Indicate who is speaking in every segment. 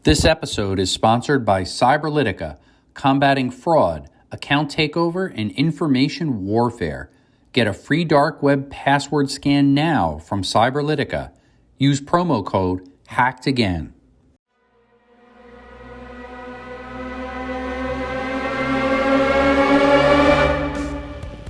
Speaker 1: This episode is sponsored by Cyberlytica, combating fraud, account takeover, and information warfare. Get a free dark web password scan now from Cyberlytica. Use promo code Hacked Again.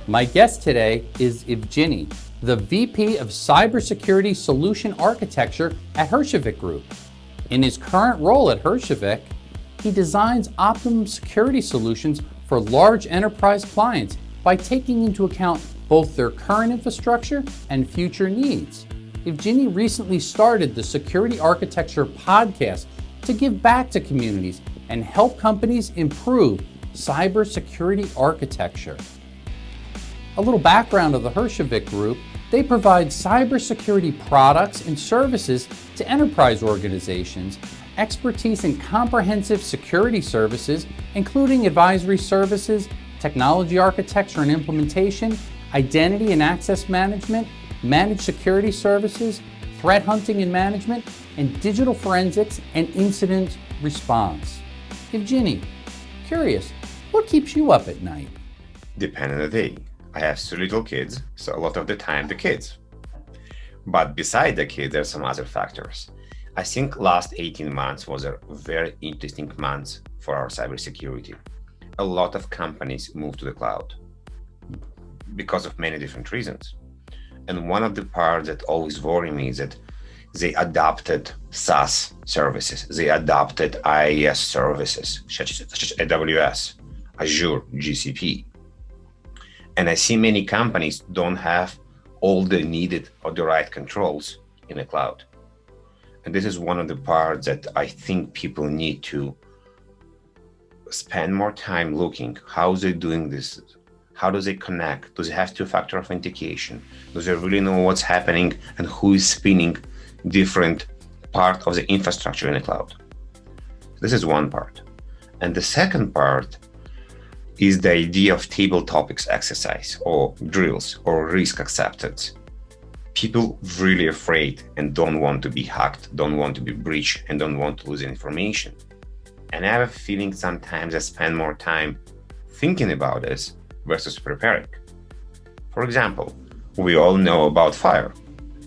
Speaker 1: My guest today is Evgeniy, the VP of Cybersecurity Solution Architecture at Herjavec Group. In his current role at Herjavec, he designs optimum security solutions for large enterprise clients by taking into account both their current infrastructure and future needs. Evgeniy recently started the Security Architecture podcast to give back to communities and help companies improve cybersecurity architecture. A little background of the Herjavec Group: they provide cybersecurity products and services to enterprise organizations, expertise in comprehensive security services, including advisory services, technology architecture and implementation, identity and access management, managed security services, threat hunting and management, and digital forensics and incident response. Evgeniy, curious, what keeps you up at night?
Speaker 2: Depending on the day. I have 3 little kids, so a lot of the time the kids. But beside the kids, there are some other factors. I think last 18 months was a very interesting month for our cybersecurity. A lot of companies moved to the cloud because of many different reasons. And one of the parts that always worry me is that they adopted SaaS services. They adopted IaaS services, such as AWS, Azure, GCP. And I see many companies don't have all the needed or the right controls in the cloud. And this is one of the parts that I think people need to spend more time looking. How are they doing this? How do they connect? Do they have 2-factor authentication? Do they really know what's happening and who is spinning different part of the infrastructure in the cloud? This is one part. And the second part is the idea of table topics exercise or drills or risk acceptance. People really afraid and don't want to be hacked, don't want to be breached, and don't want to lose information. And I have a feeling sometimes I spend more time thinking about this versus preparing. For example, we all know about fire,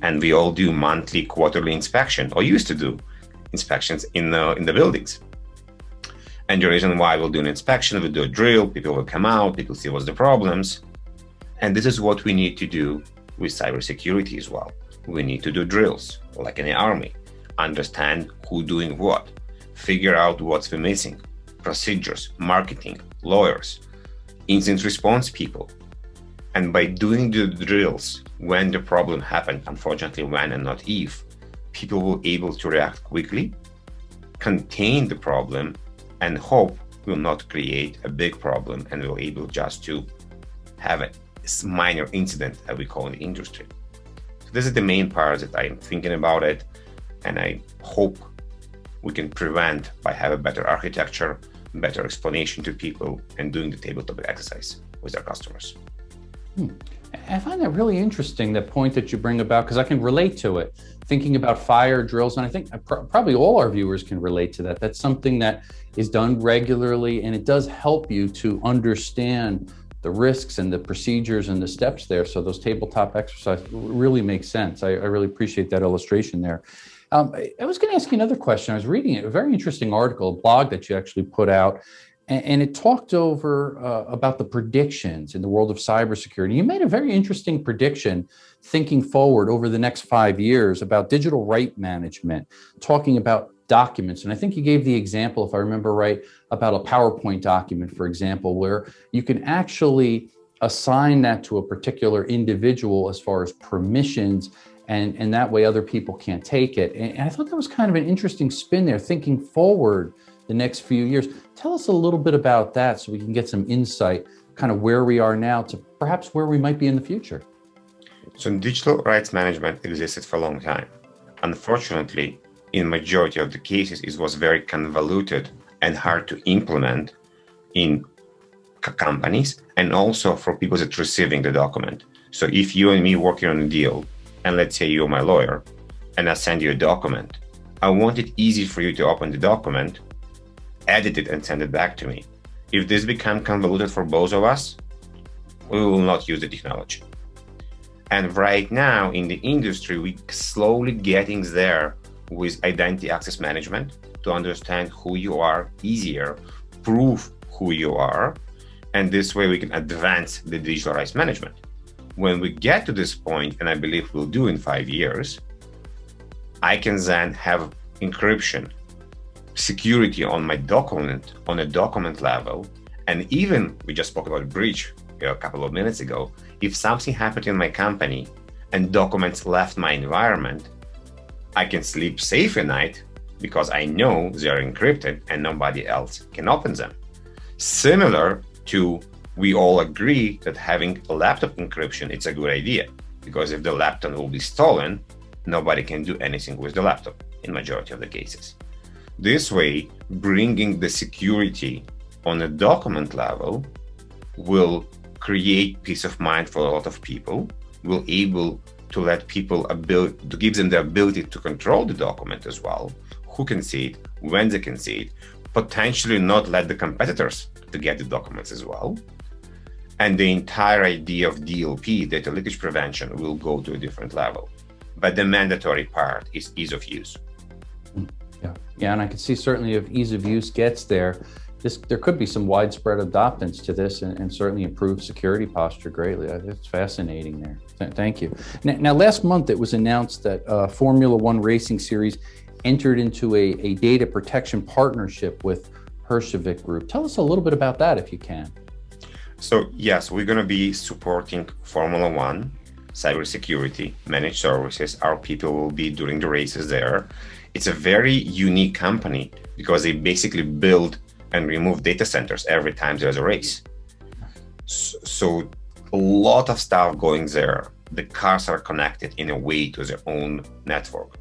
Speaker 2: and we all do monthly, quarterly inspection, or used to do inspections in the buildings. And the reason why we'll do an inspection, we'll do a drill, people will come out, people see what's the problems. And this is what we need to do with cybersecurity as well. We need to do drills, like in the army, understand who's doing what, figure out what's we're missing, procedures, marketing, lawyers, incident response people. And by doing the drills when the problem happened, unfortunately when and not if, people will be able to react quickly, contain the problem, and hope will not create a big problem and will able just to have a minor incident, as we call in the industry. So this is the main part that I'm thinking about it, and I hope we can prevent by having better architecture, better explanation to people, and doing the tabletop exercise with our customers.
Speaker 1: I find that really interesting, that point that you bring about, because I can relate to it. Thinking about fire drills, and I think probably all our viewers can relate to that. That's something that is done regularly, and it does help you to understand the risks and the procedures and the steps there. So those tabletop exercises really make sense. I really appreciate that illustration there. I was going to ask you another question. I was reading a very interesting article, a blog that you actually put out, and it talked over about the predictions in the world of cybersecurity. You made a very interesting prediction thinking forward over the next 5 years about digital right management, talking about documents. And I think you gave the example, if I remember right, about a PowerPoint document, for example, where you can actually assign that to a particular individual as far as permissions, and that way other people can't take it. And I thought that was kind of an interesting spin there, thinking forward the next few years. Tell us a little bit about that so we can get some insight, kind of where we are now to perhaps where we might be in the future.
Speaker 2: So digital rights management existed for a long time. Unfortunately, in majority of the cases, it was very convoluted and hard to implement in companies and also for people that receiving the document. So if you and me working on a deal, and let's say you're my lawyer, and I send you a document, I want it easy for you to open the document, edit it, and send it back to me. If this becomes convoluted for both of us, we will not use the technology. And right now in the industry, we're slowly getting there with identity access management to understand who you are easier, prove who you are, and this way we can advance the digital rights management. When we get to this point, and I believe we'll do in 5 years, I can then have encryption, security on my document, on a document level, and even, we just spoke about breach a couple of minutes ago, if something happened in my company and documents left my environment, I can sleep safe at night because I know they're encrypted and nobody else can open them. Similar to, we all agree that having a laptop encryption, it's a good idea, because if the laptop will be stolen, nobody can do anything with the laptop in majority of the cases. This way, bringing the security on a document level will create peace of mind for a lot of people, will able to let people to give them the ability to control the document as well, who can see it, when they can see it, potentially not let the competitors to get the documents as well. And the entire idea of DLP, data leakage prevention, will go to a different level. But the mandatory part is ease of use.
Speaker 1: Yeah, and I can see certainly if ease of use gets there, there could be some widespread adoptance to this and certainly improve security posture greatly. It's fascinating there. Thank you. Now, last month it was announced that Formula One Racing Series entered into a data protection partnership with Herjavec Group. Tell us a little bit about that if you can.
Speaker 2: So yes, we're going to be supporting Formula One, cybersecurity, managed services. Our people will be doing the races there. It's a very unique company because they basically build and remove data centers every time there's a race. So a lot of stuff going there. The cars are connected in a way to their own network.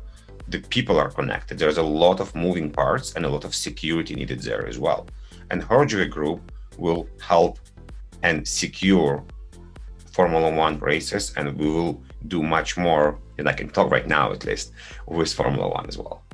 Speaker 2: The people are connected. There's a lot of moving parts and a lot of security needed there as well. And Herjavec Group will help and secure Formula One races, and we will do much more than I can talk right now, at least, with Formula One as well.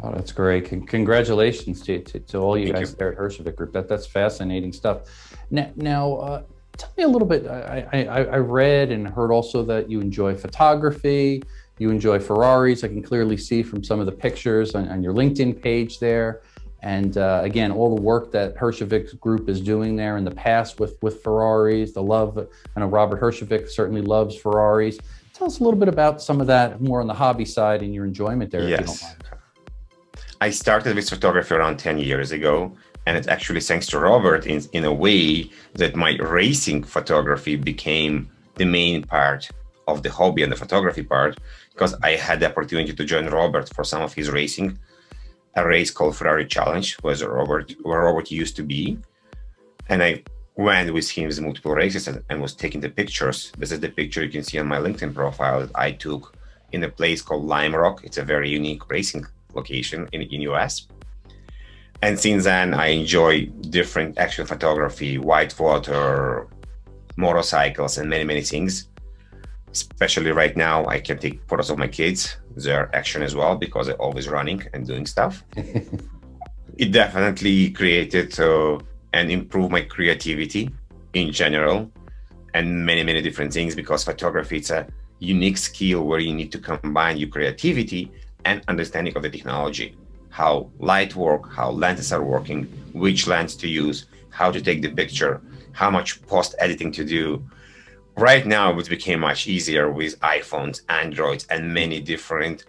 Speaker 1: Oh, that's great. Congratulations to all you guys there at Herjavec Group. That's fascinating stuff. Now tell me a little bit, I read and heard also that you enjoy photography, you enjoy Ferraris. I can clearly see from some of the pictures on your LinkedIn page there. And again, all the work that Herjavec Group is doing there in the past with Ferraris, the love, I know Robert Herjavec certainly loves Ferraris. Tell us a little bit about some of that more on the hobby side and your enjoyment there, if you don't mind.
Speaker 2: I started with photography around 10 years ago, and it's actually thanks to Robert in a way that my racing photography became the main part of the hobby and the photography part, because I had the opportunity to join Robert for some of his racing, a race called Ferrari Challenge, where Robert used to be. And I went with him to multiple races and was taking the pictures. This is the picture you can see on my LinkedIn profile that I took in a place called Lime Rock. It's a very unique racing location in US. And since then, I enjoy different action photography, whitewater, motorcycles, and many, many things. Especially right now, I can take photos of my kids, their action as well, because they're always running and doing stuff. It definitely created and improved my creativity in general, and many, many different things, because photography, it's a unique skill where you need to combine your creativity and understanding of the technology, how light work, how lenses are working, which lens to use, how to take the picture, how much post-editing to do. Right now, it became much easier with iPhones, Androids, and many different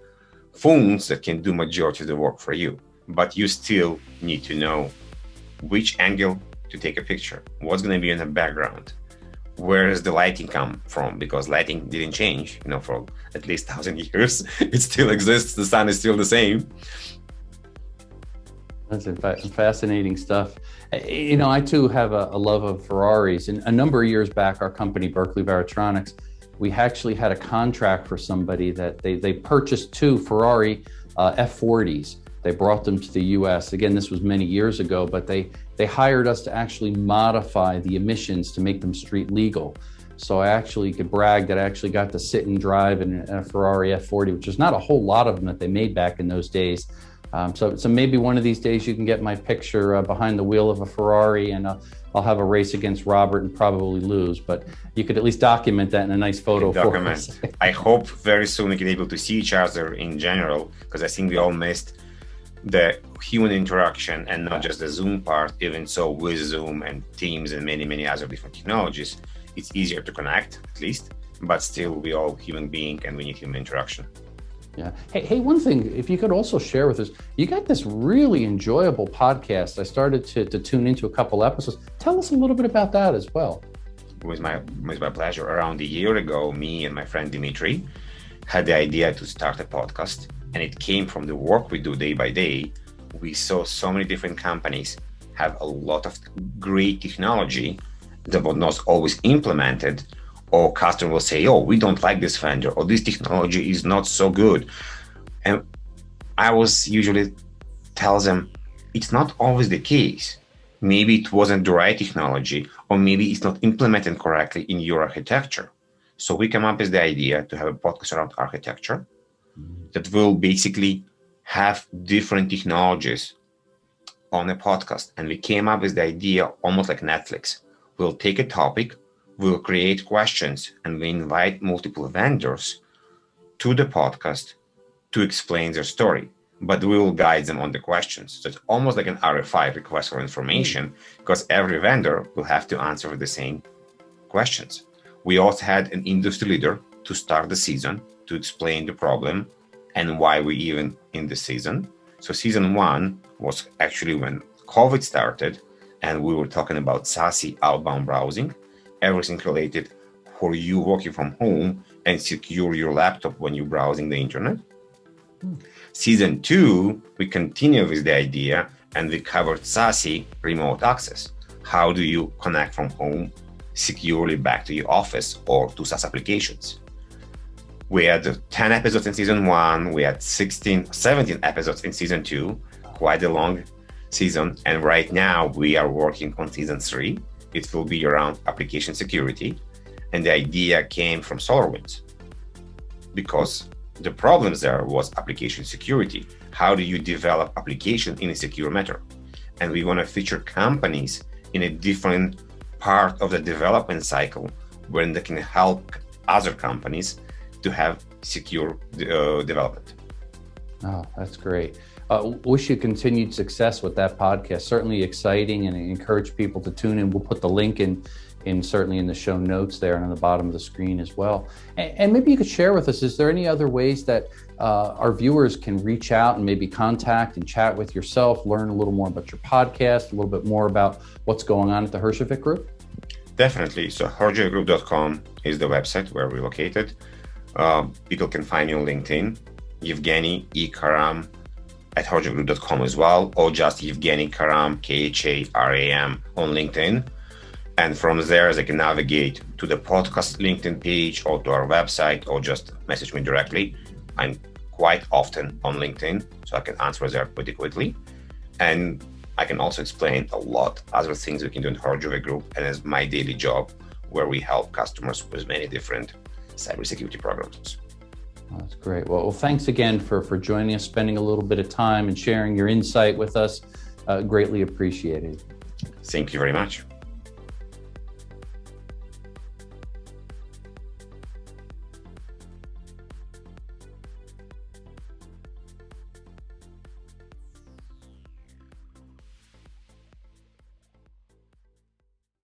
Speaker 2: phones that can do majority of the work for you. But you still need to know which angle to take a picture, what's going to be in the background, where does the lighting come from, because lighting didn't change, for at least 1,000 years. It still exists. The sun is still the same.
Speaker 1: That's fascinating stuff. I too have a love of Ferraris. And a number of years back, our company, Berkeley Varitronics, we actually had a contract for somebody that they purchased 2 Ferrari F40s. They brought them to the US. Again, this was many years ago, but they hired us to actually modify the emissions to make them street legal. So I actually could brag that I actually got to sit and drive in a Ferrari F40, which is not a whole lot of them that they made back in those days. So maybe one of these days you can get my picture behind the wheel of a Ferrari, and I'll have a race against Robert and probably lose, but you could at least document that in a nice photo for us.
Speaker 2: I hope very soon we can be able to see each other in general, because I think we all missed the human interaction and not just the Zoom part. Even so, with Zoom and Teams and many other different technologies, it's easier to connect, at least, but still we all human being and we need human interaction.
Speaker 1: Yeah. Hey, one thing, if you could also share with us, you got this really enjoyable podcast. I started to tune into a couple episodes. Tell us a little bit about that as well.
Speaker 2: With my pleasure. Around a year ago, me and my friend Dimitri had the idea to start a podcast, and it came from the work we do day by day. We saw so many different companies have a lot of great technology that was not always implemented, or customer will say, oh, we don't like this vendor, or this technology is not so good. And I was usually tell them, it's not always the case. Maybe it wasn't the right technology, or maybe it's not implemented correctly in your architecture. So we came up with the idea to have a podcast around architecture that will basically have different technologies on a podcast. And we came up with the idea almost like Netflix. We'll take a topic, we'll create questions, and we invite multiple vendors to the podcast to explain their story, but we will guide them on the questions. So it's almost like an RFI, request for information, because every vendor will have to answer the same questions. We also had an industry leader to start the season to explain the problem and why we even in the season. So season 1 was actually when COVID started, and we were talking about SASE outbound browsing, everything related for you working from home and secure your laptop when you're browsing the internet. Season 2, we continue with the idea, and we covered SASE remote access. How do you connect from home securely back to your office or to SaaS applications? We had 10 episodes in season 1, we had 17 episodes in season 2, quite a long season. And right now we are working on season 3. It will be around application security. And the idea came from SolarWinds, because the problems there was application security. How do you develop application in a secure manner? And we want to feature companies in a different part of the development cycle when they can help other companies to have secure development.
Speaker 1: Oh, that's great. Wish you continued success with that podcast. Certainly exciting, and I encourage people to tune in. We'll put the link in certainly in the show notes there and on the bottom of the screen as well. And maybe you could share with us, is there any other ways that our viewers can reach out and maybe contact and chat with yourself, learn a little more about your podcast, a little bit more about what's going on at the Herjavec Group?
Speaker 2: Definitely. So herjavecgroup.com is the website where we're located. People can find me on LinkedIn, Evgeniy Kharam at herjavecgroup.com as well, or just Evgeniy Kharam, Kharam on LinkedIn. And from there, they can navigate to the podcast LinkedIn page or to our website, or just message me directly. I'm quite often on LinkedIn, so I can answer there pretty quickly. And I can also explain a lot other things we can do in Herjavec Group, and as my daily job, where we help customers with many different cybersecurity programs.
Speaker 1: Oh, that's great. Well, thanks again for joining us, spending a little bit of time and sharing your insight with us. Greatly appreciated.
Speaker 2: Thank you very much.